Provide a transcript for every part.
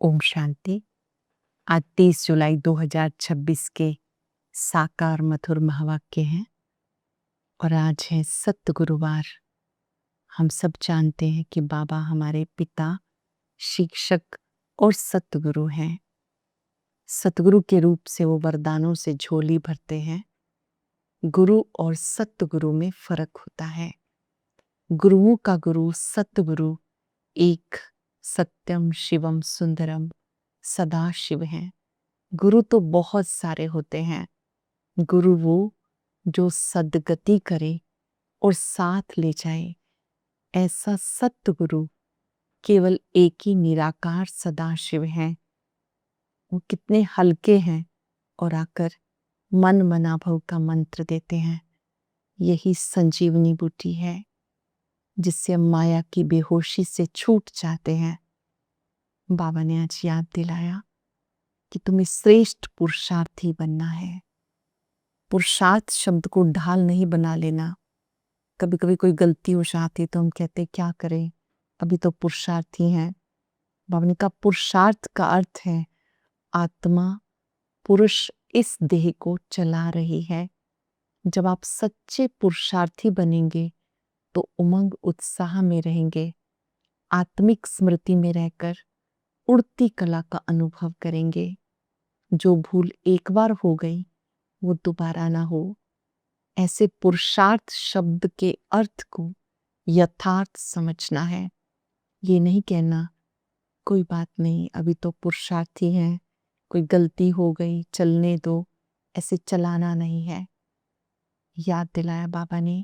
ओम शांति। आज 30 जुलाई 2026 के साकार मधुर महावाक्य हैं और आज है सत्य गुरुवार। हम सब जानते हैं कि बाबा हमारे पिता, शिक्षक और सतगुरु हैं। सतगुरु के रूप से वो वरदानों से झोली भरते हैं। गुरु और सतगुरु में फर्क होता है। गुरुओं का गुरु सतगुरु एक सत्यम शिवम सुंदरम सदा शिव हैं। गुरु तो बहुत सारे होते हैं। गुरु वो जो सद्गति करे और साथ ले जाए। ऐसा सत्य गुरु केवल एक ही निराकार सदाशिव हैं। वो कितने हल्के हैं और आकर मन मना भव का मंत्र देते हैं। यही संजीवनी बूटी है जिससे हम माया की बेहोशी से छूट जाते हैं। बाबा ने आज याद दिलाया कि तुम्हें श्रेष्ठ पुरुषार्थी बनना है। पुरुषार्थ शब्द को ढाल नहीं बना लेना। कभी कभी कोई गलती हो जाती तो हम कहते क्या करें, अभी तो पुरुषार्थी हैं। बाबा ने कहा पुरुषार्थ का अर्थ है आत्मा पुरुष इस देह को चला रही है। जब आप सच्चे पुरुषार्थी बनेंगे तो उमंग उत्साह में रहेंगे, आत्मिक स्मृति में रहकर उड़ती कला का अनुभव करेंगे। जो भूल एक बार हो गई वो दोबारा ना हो। ऐसे पुरुषार्थ शब्द के अर्थ को यथार्थ समझना है। ये नहीं कहना कोई बात नहीं, अभी तो पुरुषार्थी हैं, कोई गलती हो गई चलने दो, ऐसे चलाना नहीं है। याद दिलाया बाबा ने,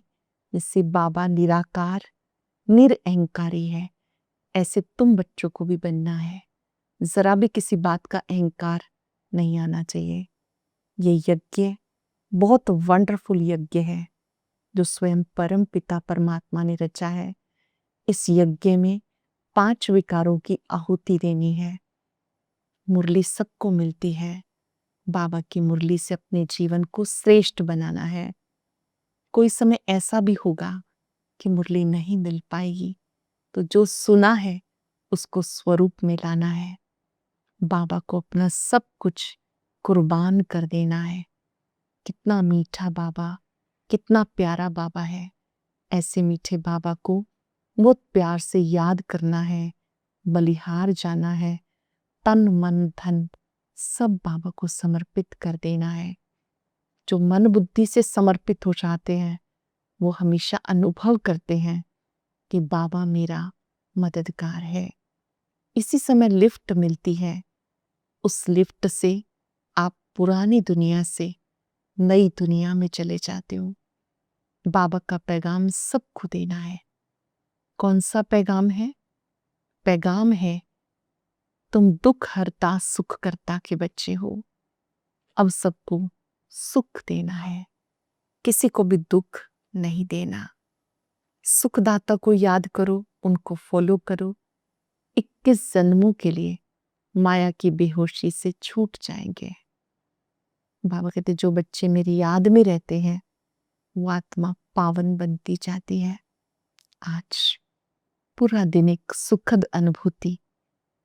जिससे बाबा निराकार निरअहंकारी है। ऐसे तुम बच्चों को भी बनना है। जरा भी किसी बात का अहंकार नहीं आना चाहिए। ये यज्ञ बहुत वंडरफुल यज्ञ है जो स्वयं परम पिता परमात्मा ने रचा है। इस यज्ञ में 5 विकारों की आहुति देनी है। मुरली सबको मिलती है। बाबा की मुरली से अपने जीवन को श्रेष्ठ बनाना है। कोई समय ऐसा भी होगा कि मुरली नहीं मिल पाएगी, तो जो सुना है उसको स्वरूप में लाना है। बाबा को अपना सब कुछ कुर्बान कर देना है। कितना मीठा बाबा, कितना प्यारा बाबा है। ऐसे मीठे बाबा को बहुत प्यार से याद करना है, बलिहार जाना है, तन मन धन सब बाबा को समर्पित कर देना है। जो मन बुद्धि से समर्पित हो जाते हैं वो हमेशा अनुभव करते हैं कि बाबा मेरा मददगार है। इसी समय लिफ्ट मिलती है। उस लिफ्ट से आप पुरानी दुनिया से नई दुनिया में चले जाते हो। बाबा का पैगाम सबको देना है। कौन सा पैगाम है? पैगाम है तुम दुख हरता सुख करता के बच्चे हो। अब सबको सुख देना है, किसी को भी दुख नहीं देना। सुखदाता को याद करो, उनको फॉलो करो। 21 जन्मों के लिए माया की बेहोशी से छूट जाएंगे। बाबा कहते जो बच्चे मेरी याद में रहते हैं वो आत्मा पावन बनती जाती है। आज पूरा दिन एक सुखद अनुभूति,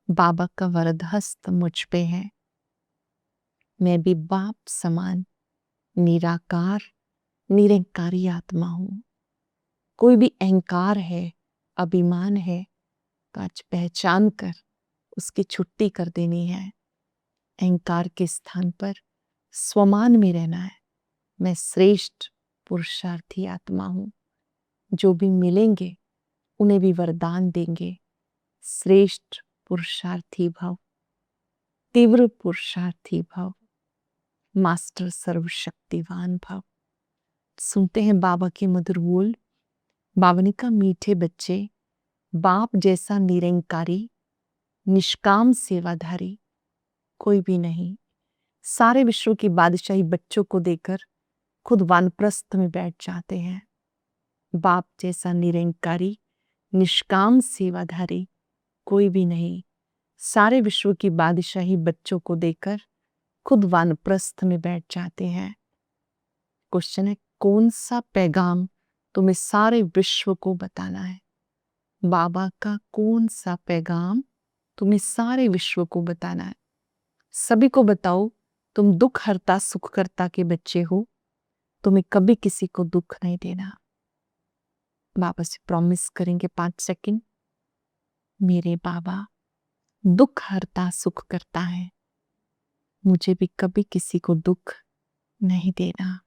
बाबा का वरद हस्त मुझ पे है। मैं भी बाप समान निराकार निरंकारी आत्मा हूं। कोई भी अहंकार है, अभिमान है तो आज पहचान कर उसकी छुट्टी कर देनी है। अहंकार के स्थान पर स्वमान में रहना है। मैं श्रेष्ठ पुरुषार्थी आत्मा हूं। जो भी मिलेंगे उन्हें भी वरदान देंगे। श्रेष्ठ पुरुषार्थी भव, तीव्र पुरुषार्थी भव, मास्टर सर्वशक्तिवान भव। सुनते हैं बाबा के मधुर बोल। बाबा ने कहा मीठे बच्चे, बाप जैसा निरंकारी निष्काम सेवाधारी कोई भी नहीं। सारे विश्व की बादशाही बच्चों को देकर खुद वानप्रस्थ में बैठ जाते हैं। बाप जैसा निरंकारी निष्काम सेवाधारी कोई भी नहीं। सारे विश्व की बादशाही बच्चों को देकर खुद वानप्रस्थ में बैठ जाते हैं। क्वेश्चन है कौन सा पैगाम तुम्हें सारे विश्व को बताना है? बाबा का कौन सा पैगाम तुम्हें सारे विश्व को बताना है। सभी को बताओ तुम दुख हरता सुख करता के बच्चे हो, तुम्हें कभी किसी को दुख नहीं देना। बाबा से प्रॉमिस करेंगे 5 सेकंड। मेरे बाबा दुख हरता सुख करता है, मुझे भी कभी किसी को दुख नहीं देना,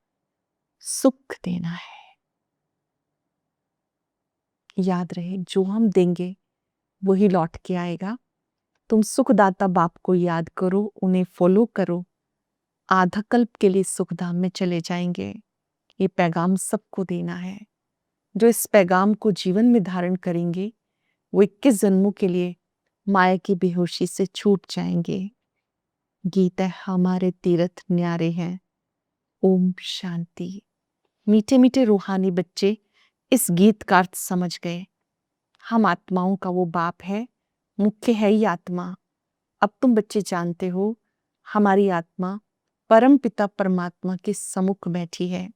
सुख देना है। याद रहे, जो हम देंगे वही लौट के आएगा। तुम सुखदाता बाप को याद करो, उन्हें फॉलो करो, आधा कल्प के लिए सुखधाम में चले जाएंगे। ये पैगाम सबको देना है। जो इस पैगाम को जीवन में धारण करेंगे वो 21 जन्मों के लिए माया की बेहोशी से छूट जाएंगे। गीत है हमारे तीर्थ न्यारे हैं। ओम शांति। मीठे मीठे रूहानी बच्चे इस गीत का अर्थ समझ गए। हम आत्माओं का वो बाप है, मुख्य है ही आत्मा। अब तुम बच्चे जानते हो हमारी आत्मा परम पिता परमात्मा के सम्मुख बैठी है।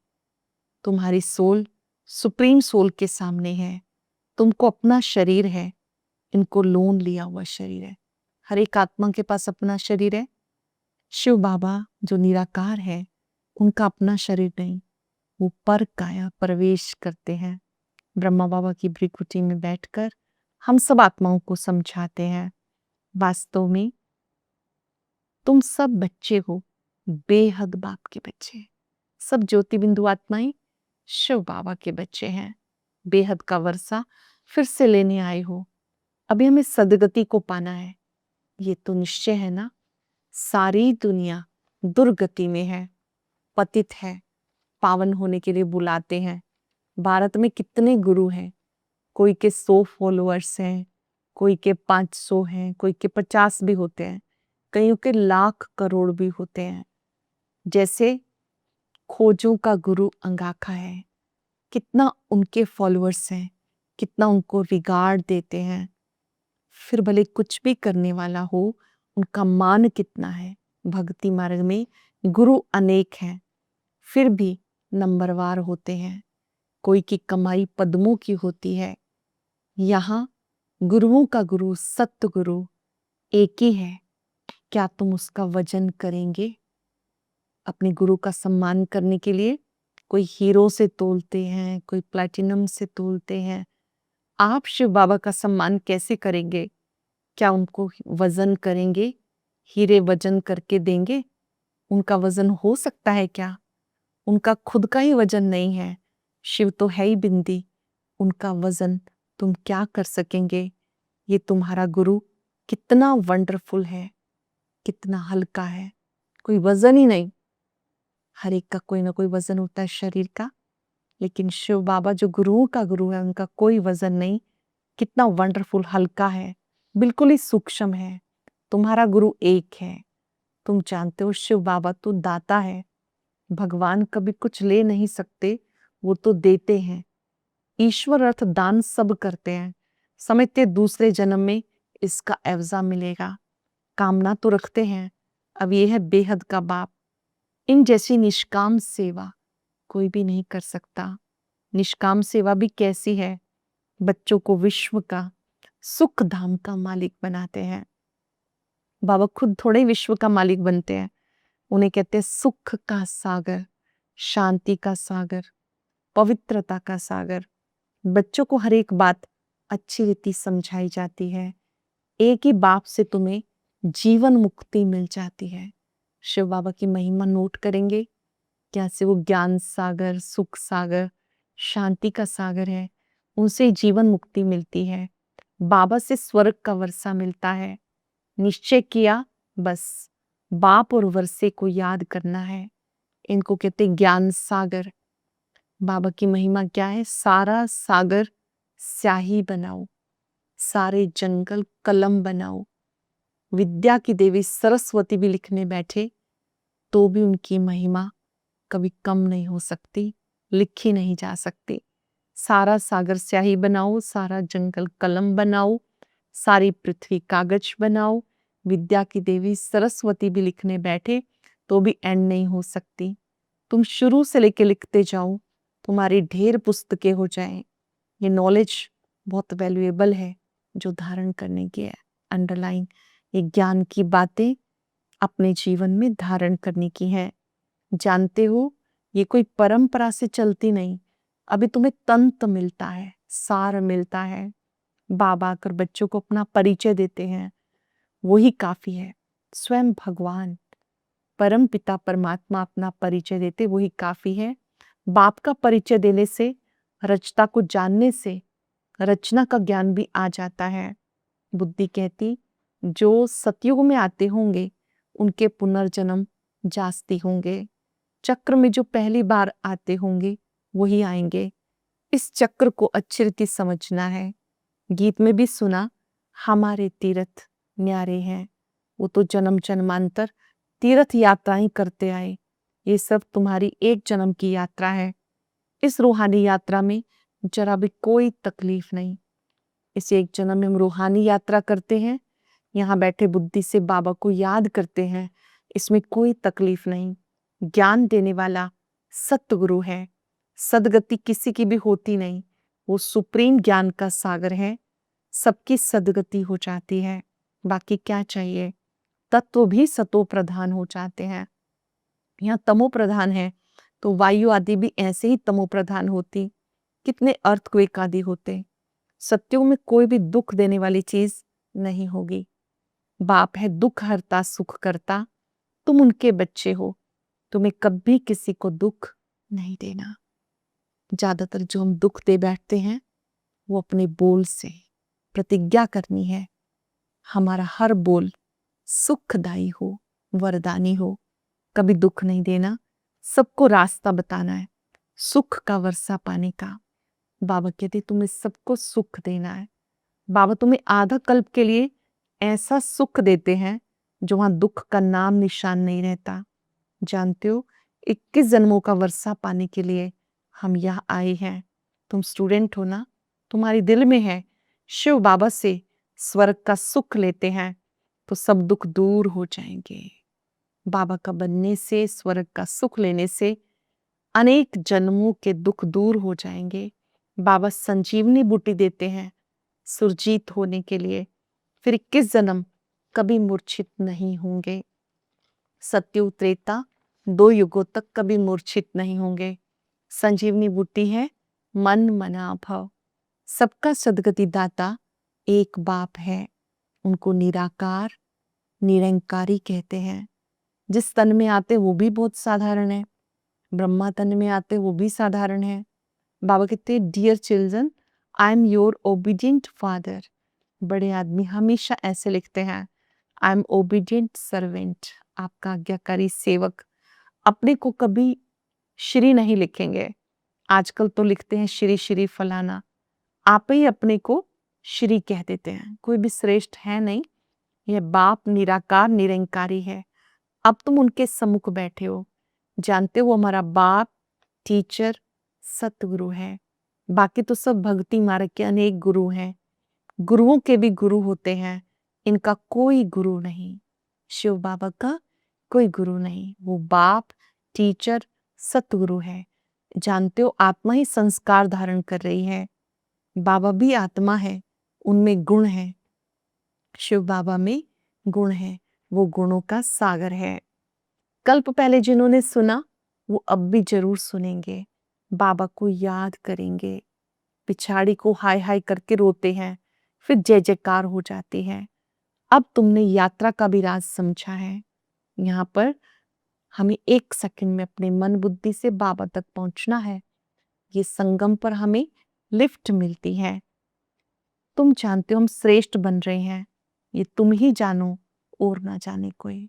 तुम्हारी सोल सुप्रीम सोल के सामने है। तुमको अपना शरीर है, इनको लोन लिया हुआ शरीर है। हर एक आत्मा के पास अपना शरीर है। शिव बाबा जो निराकार है, उनका अपना शरीर नहीं, वो पर काया प्रवेश करते हैं। ब्रह्मा बाबा की भ्रिकुटी में बैठकर हम सब आत्माओं को समझाते हैं, वास्तव में तुम सब बच्चे हो, बेहद बाप के बच्चे। सब ज्योति बिंदु आत्माएं शिव बाबा के बच्चे हैं। बेहद का वर्षा फिर से लेने आए हो। अभी हमें सदगति को पाना है, ये तो निश्चय है ना। सारी दुनिया दुर्गति में है, पतित है। पावन होने के लिए बुलाते हैं। भारत में कितने गुरु हैं, कोई के 100 फॉलोअर्स हैं, कोई के 500 हैं, कोई के 50 भी होते हैं, कईयों के लाख करोड़ भी होते हैं। जैसे खोजों का गुरु अंगाखा है, कितना उनके फॉलोअर्स हैं, कितना उनको रिगार्ड देते हैं। फिर भले कुछ भी करने वाला हो, उनका मान कितना है। भक्ति मार्ग में गुरु अनेक हैं, फिर भी नंबरवार होते हैं। कोई की कमाई पद्मों की होती है। यहाँ गुरुओं का गुरु सत्य गुरु एक ही है। क्या तुम उसका वजन करेंगे? अपने गुरु का सम्मान करने के लिए कोई हीरो से तोलते हैं, कोई प्लैटिनम से तोलते हैं। आप शिव बाबा का सम्मान कैसे करेंगे? क्या उनको वजन करेंगे? हीरे वजन करके देंगे? उनका वजन हो सकता है क्या? उनका खुद का ही वजन नहीं है। शिव तो है ही बिंदी, उनका वजन तुम क्या कर सकेंगे? ये तुम्हारा गुरु कितना वंडरफुल है, कितना हल्का है, कोई वजन ही नहीं। हर एक का कोई ना कोई वजन होता है शरीर का, लेकिन शिव बाबा जो गुरुओं का गुरु है, उनका कोई वजन नहीं। कितना वंडरफुल हल्का है, बिल्कुल ही सूक्ष्म है। तुम्हारा गुरु एक है। तुम जानते हो शिव बाबा तो दाता है। भगवान कभी कुछ ले नहीं सकते, वो तो देते हैं। ईश्वर अर्थ दान सब करते हैं, समझते दूसरे जन्म में इसका एवजा मिलेगा। कामना तो रखते हैं। अब ये है बेहद का बाप। इन जैसी निष्काम सेवा कोई भी नहीं कर सकता। निष्काम सेवा भी कैसी है? बच्चों को विश्व का सुख धाम का मालिक बनाते हैं। बाबा खुद थोड़े विश्व का मालिक बनते हैं। उन्हें कहते हैं सुख का सागर, शांति का सागर, पवित्रता का सागर। बच्चों को हर एक बात अच्छी रीति समझाई जाती है। एक ही बाप से तुम्हें जीवन मुक्ति मिल जाती है। शिव बाबा की महिमा नोट करेंगे, कैसे वो ज्ञान सागर, सुख सागर, शांति का सागर है। उनसे जीवन मुक्ति मिलती है। बाबा से स्वर्ग का वर्षा मिलता है। निश्चय किया, बस बाप और वर्षे को याद करना है। इनको कहते ज्ञान सागर। बाबा की महिमा क्या है? सारा सागर स्याही बनाओ, सारे जंगल कलम बनाओ। विद्या की देवी सरस्वती भी लिखने बैठे तो भी उनकी महिमा कभी कम नहीं हो सकती, लिखी नहीं जा सकती। सारा सागर स्याही बनाओ, सारा जंगल कलम बनाओ, सारी पृथ्वी कागज बनाओ। विद्या की देवी सरस्वती भी लिखने बैठे तो भी एंड नहीं हो सकती। तुम शुरू से लेके लिखते जाओ, तुम्हारी ढेर पुस्तकें हो जाएं। ये नॉलेज बहुत वैल्यूएबल है जो धारण करने की है। अंडरलाइन। ये ज्ञान की बातें अपने जीवन में धारण करने की है। जानते हो, ये कोई परंपरा से चलती नहीं। अभी तुम्हें तंत्र मिलता है, सार मिलता है। बाबा आकर बच्चों को अपना परिचय देते हैं, वही काफी है। स्वयं भगवान परम पिता परमात्मा अपना परिचय देते, वही काफी है। बाप का परिचय देने से, रचता को जानने से रचना का ज्ञान भी आ जाता है। बुद्धि कहती, जो सतयुग में आते होंगे उनके पुनर्जन्म जास्ती होंगे। चक्र में जो पहली बार आते होंगे वही आएंगे। इस चक्र को अच्छी रीति समझना है। गीत में भी सुना, हमारे तीर्थ न्यारे हैं। वो तो जन्म जन्मांतर तीर्थ यात्राएं करते आए। ये सब तुम्हारी एक जन्म की यात्रा है। इस रूहानी यात्रा में जरा भी कोई तकलीफ नहीं। इस एक जन्म में हम रूहानी यात्रा करते हैं, यहाँ बैठे बुद्धि से बाबा को याद करते हैं, इसमें कोई तकलीफ नहीं। ज्ञान देने वाला सतगुरु है। सदगति किसी की भी होती नहीं, वो सुप्रीम ज्ञान का सागर है। सबकी सदगति हो जाती है। बाकी क्या चाहिए? तत्व भी सतो प्रधान हो जाते हैं। यहाँ तमो प्रधान है तो वायु आदि भी ऐसे ही तमो प्रधान होती। कितने अर्थक्वेक आदि होते। सत्युग में कोई भी दुख देने वाली चीज नहीं होगी। बाप है दुख हरता सुख करता, तुम उनके बच्चे हो, तुम्हें कभी किसी को दुख नहीं देना। ज्यादातर जो हम दुख दे बैठते हैं वो अपने बोल से। प्रतिज्ञा करनी है, हमारा हर बोल सुखदायी हो, वरदानी हो। कभी दुख नहीं देना, सबको रास्ता बताना है सुख का वर्षा पाने का। बाबा कहते तुम्हें सबको सुख देना है। बाबा तुम्हें आधा कल्प के लिए ऐसा सुख देते हैं जो वहां दुख का नाम निशान नहीं रहता। जानते हो, 21 जन्मों का वर्षा पाने के लिए हम यहाँ आए हैं। तुम स्टूडेंट हो ना, तुम्हारे दिल में है शिव बाबा से स्वर्ग का सुख लेते हैं तो सब दुख दूर हो जाएंगे। बाबा का बनने से, स्वर्ग का सुख लेने से अनेक जन्मों के दुख दूर हो जाएंगे। बाबा संजीवनी बूटी देते हैं सुरजीत होने के लिए। फिर 21 जन्म कभी मूर्छित नहीं होंगे। सत्युग त्रेता 2 युगों तक कभी मूर्छित नहीं होंगे। संजीवनी बूटी है मन मना भव। सबका सदगति दाता एक बाप है। उनको निराकार निरंकारी कहते हैं। जिस तन में आते वो भी बहुत साधारण है, ब्रह्मा तन में आते वो भी साधारण है। बाबा कहते हैं dear children, I am your obedient father. बड़े आदमी हमेशा ऐसे लिखते हैं, आई एम ओबीडियंट सर्वेंट, आपका आज्ञाकारी सेवक। अपने को कभी श्री नहीं लिखेंगे। आजकल तो लिखते हैं श्री श्री फलाना। आप ही अपने को श्री कह देते हैं। कोई भी श्रेष्ठ है नहीं। यह बाप निराकार निरंकारी है। अब तुम उनके सम्मुख बैठे हो। जानते हो हमारा बाप टीचर सतगुरु है। बाकी तो सब भक्ति मार्ग के अनेक गुरु हैं। गुरुओं के भी गुरु होते हैं, इनका कोई गुरु नहीं। शिव बाबा का कोई गुरु नहीं। वो बाप टीचर सतगुरु है। जानते हो आत्मा ही संस्कार धारण कर रही है। बाबा भी आत्मा है, उनमें गुण है। शिव बाबा में गुण है, वो गुणों का सागर है। कल्प पहले जिन्होंने सुना वो अब भी जरूर सुनेंगे। बाबा को याद करेंगे। पिछाड़ी को हाय हाय करके रोते हैं, फिर जय जयकार हो जाती है। अब तुमने यात्रा का भी राज समझा है। यहाँ पर हमें 1 सेकंड में अपने मन बुद्धि से बाबा तक पहुंचना है। ये संगम पर हमें लिफ्ट मिलती है। तुम जानते हो हम श्रेष्ठ बन रहे हैं, ये तुम ही जानो और ना जाने कोई।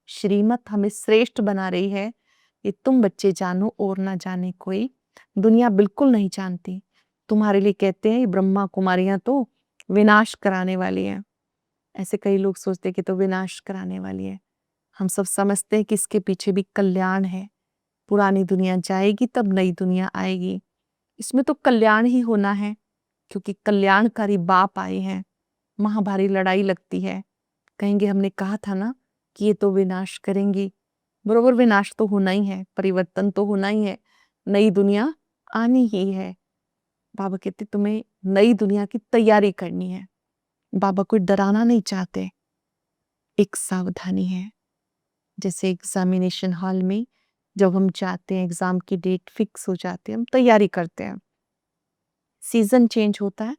श्रीमत हमें श्रेष्ठ बना रही है, ये तुम बच्चे जानो और ना जाने कोई। दुनिया बिल्कुल नहीं जानती। तुम्हारे लिए कहते हैं ये ब्रह्मा कुमारियां तो विनाश कराने वाली हैं। ऐसे कई लोग सोचते हैं कि तो विनाश कराने वाली है। हम सब समझते हैं कि इसके पीछे भी कल्याण है। पुरानी दुनिया जाएगी तब नई दुनिया आएगी। इसमें तो कल्याण ही होना है, क्योंकि कल्याणकारी बाप आए हैं। महाभारी लड़ाई लगती है। कहेंगे हमने कहा था ना कि ये तो विनाश करेंगी। बरोबर विनाश तो होना ही है, परिवर्तन तो होना ही है, नई दुनिया आनी ही है। बाबा कहते तुम्हें नई दुनिया की तैयारी करनी है। बाबा कोई डराना नहीं चाहते, एक सावधानी है। जैसे एग्जामिनेशन हॉल में जब हम जाते हैं, एग्जाम की डेट फिक्स हो जाती है, हम तैयारी करते हैं, सीजन चेंज होता है,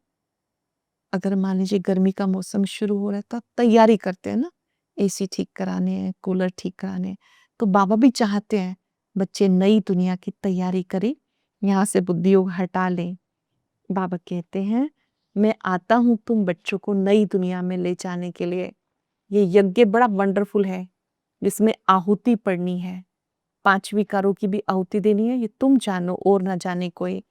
अगर मान लीजिए गर्मी का मौसम शुरू हो रहा है तो आप तैयारी करते हैं ना, एसी ठीक कराने हैं, कूलर ठीक कराने हैं। तो बाबा भी चाहते हैं बच्चे नई दुनिया की तैयारी करें, यहाँ से बुद्धि योग हटा लें। बाबा कहते हैं मैं आता हूँ तुम बच्चों को नई दुनिया में ले जाने के लिए। ये यज्ञ बड़ा वंडरफुल है, जिसमें आहुति पड़नी है, 5 विकारों की भी आहुति देनी है, ये तुम जानो और ना जाने कोई।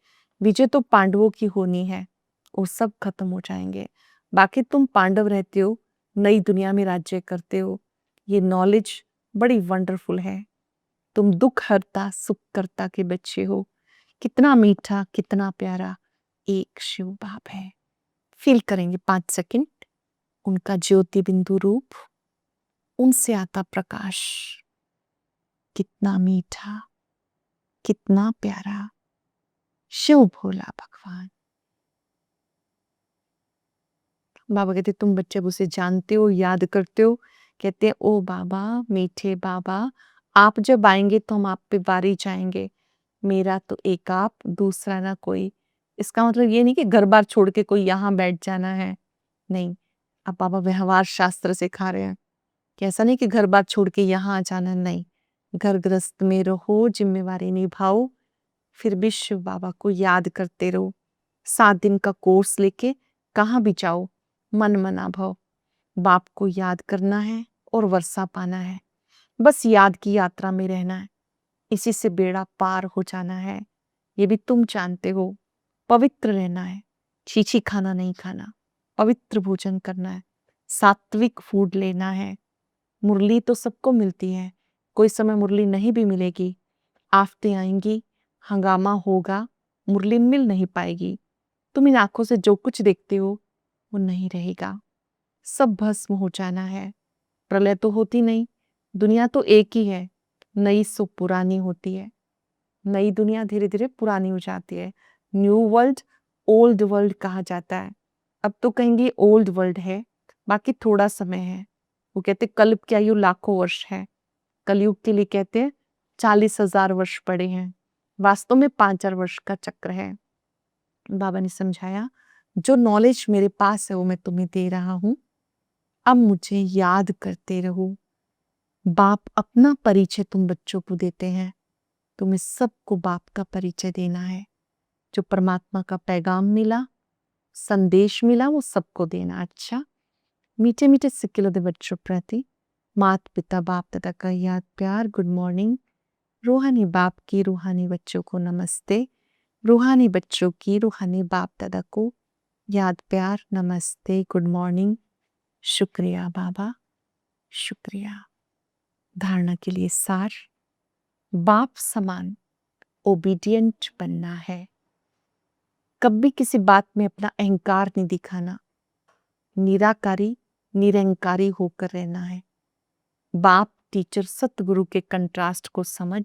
विजय तो पांडवों की होनी है, वो सब खत्म हो जाएंगे। बाकी तुम पांडव रहते हो, नई दुनिया में राज्य करते हो, ये नॉलेज बड़ी वंडरफुल है। तुम दुख हरता सुख करता के बच्चे हो। कितना मीठा, कितना प्यारा एक शिव बाप है। फील करेंगे 5 सेकंड उनका ज्योति बिंदु रूप, उनसे आता प्रकाश, कितना मीठा, कितना प्यारा शिव भोला भगवान। बाबा कहते तुम बच्चे अब उसे जानते हो, याद करते हो। कहते हैं ओ बाबा, मीठे बाबा, आप जब आएंगे तो हम आप पे बारी जाएंगे। मेरा तो एक आप, दूसरा ना कोई। इसका मतलब ये नहीं कि घर बार छोड़ के कोई यहाँ बैठ जाना है, नहीं। अब बाबा व्यवहार शास्त्र सिखा रहे हैं कि ऐसा नहीं कि घर बार छोड़ के यहाँ आ जाना, नहीं। घर गृहस्थ में रहो, जिम्मेवारी निभाओ, फिर भी शिव बाबा को याद करते रहो। 7 दिन का कोर्स लेके कहाँ भी जाओ, मन मना भव, बाप को याद करना है और वर्षा पाना है। बस याद की यात्रा में रहना है, इसी से बेड़ा पार हो जाना है। ये भी तुम जानते हो, पवित्र रहना है, छीछी खाना नहीं खाना, पवित्र भोजन करना है, सात्विक फूड लेना है। मुरली तो सबको मिलती है, कोई समय मुरली नहीं भी मिलेगी, आफतें आएंगी, हंगामा होगा, मुरली मिल नहीं पाएगी। तुम इन आंखों से जो कुछ देखते हो वो नहीं रहेगा, सब भस्म हो जाना है। प्रलय तो होती नहीं, दुनिया तो एक ही है, नई सो पुरानी होती है। नई दुनिया धीरे धीरे पुरानी हो जाती है। न्यू वर्ल्ड, ओल्ड वर्ल्ड कहा जाता है। अब तो कहेंगे ओल्ड वर्ल्ड है, बाकी थोड़ा समय है। वो कहते कल्प की आयु लाखों वर्ष है, कलयुग के लिए कहते हैं 40,000 वर्ष पड़े हैं, वास्तव में 5,000 वर्ष का चक्र है। बाबा ने समझाया जो नॉलेज मेरे पास है वो मैं तुम्हें दे रहा हूं, अब मुझे याद करते रहो। बाप अपना परिचय तुम बच्चों को देते हैं, तुम्हें सबको बाप का परिचय देना है। जो परमात्मा का पैगाम मिला, संदेश मिला, वो सबको देना। अच्छा, मीठे मीठे सिक्के दे बच्चों प्रति मात पिता बाप दादा का याद प्यार, गुड मॉर्निंग। रूहानी बाप की रूहानी बच्चों को नमस्ते, रूहानी बच्चों की रूहानी बाप दादा को याद प्यार, नमस्ते, गुड मॉर्निंग। शुक्रिया बाबा, शुक्रिया। धारणा के लिए सार, बाप समान ओबीडियंट बनना है, कभी किसी बात में अपना अहंकार नहीं दिखाना, निराकारी निरंकारी होकर रहना है। बाप टीचर सतगुरु के कंट्रास्ट को समझ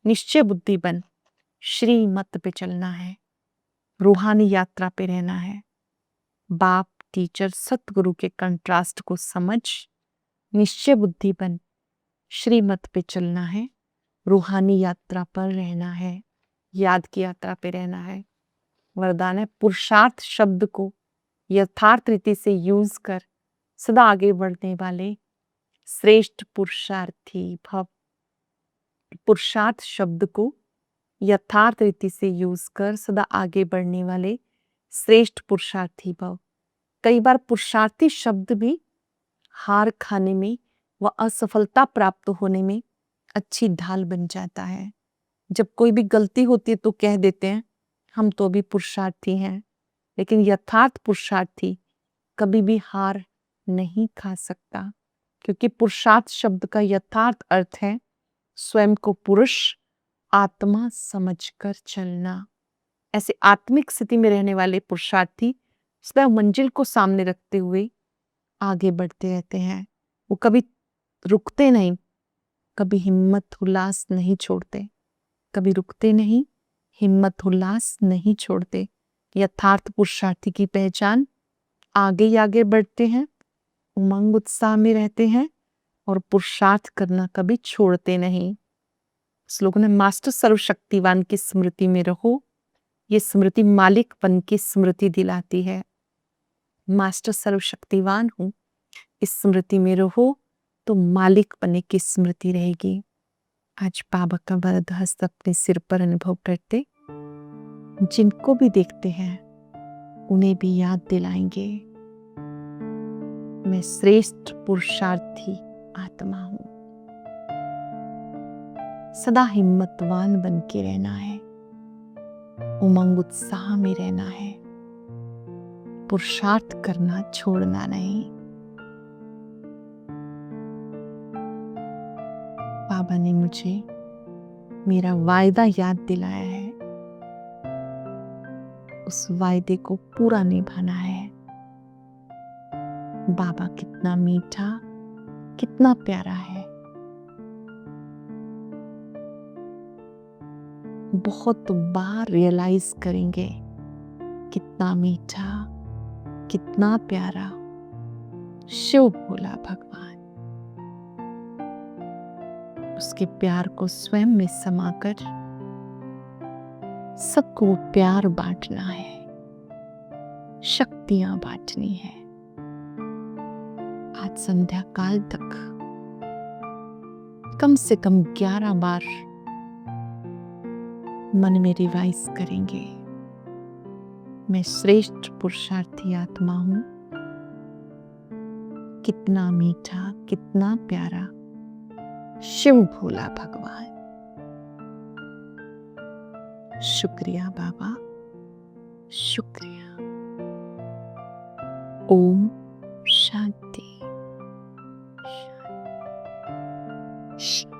निश्चय बुद्धि बन श्रीमत पे चलना है, रूहानी यात्रा पे रहना है। बाप टीचर सतगुरु के कंट्रास्ट को समझ निश्चय बुद्धि बन श्रीमत पे चलना है, रूहानी यात्रा पर रहना है, याद की यात्रा पे रहना है। वरदान है पुरुषार्थ शब्द को यथार्थ रीति से यूज कर सदा आगे बढ़ने वाले श्रेष्ठ पुरुषार्थी भव। पुरुषार्थ शब्द को यथार्थ रीति से यूज कर सदा आगे बढ़ने वाले श्रेष्ठ पुरुषार्थी भव। कई बार पुरुषार्थी शब्द भी हार खाने में व असफलता प्राप्त होने में अच्छी ढाल बन जाता है। जब कोई भी गलती होती है तो कह देते हैं हम तो अभी पुरुषार्थी हैं, लेकिन यथार्थ पुरुषार्थी कभी भी हार नहीं खा सकता, क्योंकि पुरुषार्थ शब्द का यथार्थ अर्थ है स्वयं को पुरुष आत्मा समझकर चलना। ऐसे आत्मिक स्थिति में रहने वाले पुरुषार्थी सदा मंजिल को सामने रखते हुए आगे बढ़ते रहते हैं। वो कभी रुकते नहीं, कभी हिम्मत उल्लास नहीं छोड़ते, कभी रुकते नहीं, हिम्मत उल्लास नहीं छोड़ते। यथार्थ पुरुषार्थी की पहचान आगे ही आगे बढ़ते हैं, उमंग उत्साह में रहते हैं और पुरुषार्थ करना कभी छोड़ते नहीं। स्लोगन है, मास्टर सर्वशक्तिवान की स्मृति में रहो। ये स्मृति मालिकपन की स्मृति दिलाती है। मास्टर सर्वशक्तिवान हूँ, इस स्मृति में रहो तो मालिक बने की स्मृति रहेगी। आज बाबा का वरद हस्त अपने सिर पर अनुभव करते, जिनको भी देखते हैं उन्हें भी याद दिलाएंगे, मैं श्रेष्ठ पुरुषार्थी आत्मा हूं। सदा हिम्मतवान बन के रहना है, उमंग उत्साह में रहना है, पुरुषार्थ करना छोड़ना नहीं। बाबा ने मुझे मेरा वायदा याद दिलाया है, उस वायदे को पूरा निभाना है। बाबा कितना मीठा, कितना प्यारा है। बहुत बार रियलाइज करेंगे कितना मीठा, कितना प्यारा शिव भोला भगवान। उसके प्यार को स्वयं में समाकर सबको प्यार बांटना है, शक्तियां बांटनी है। आज संध्या काल तक कम से कम 11 बार मन में रिवाइज करेंगे, मैं श्रेष्ठ पुरुषार्थी आत्मा हूं, कितना मीठा, कितना प्यारा शिव भोला भगवान। शुक्रिया बाबा, शुक्रिया। ओम शांति, शांति।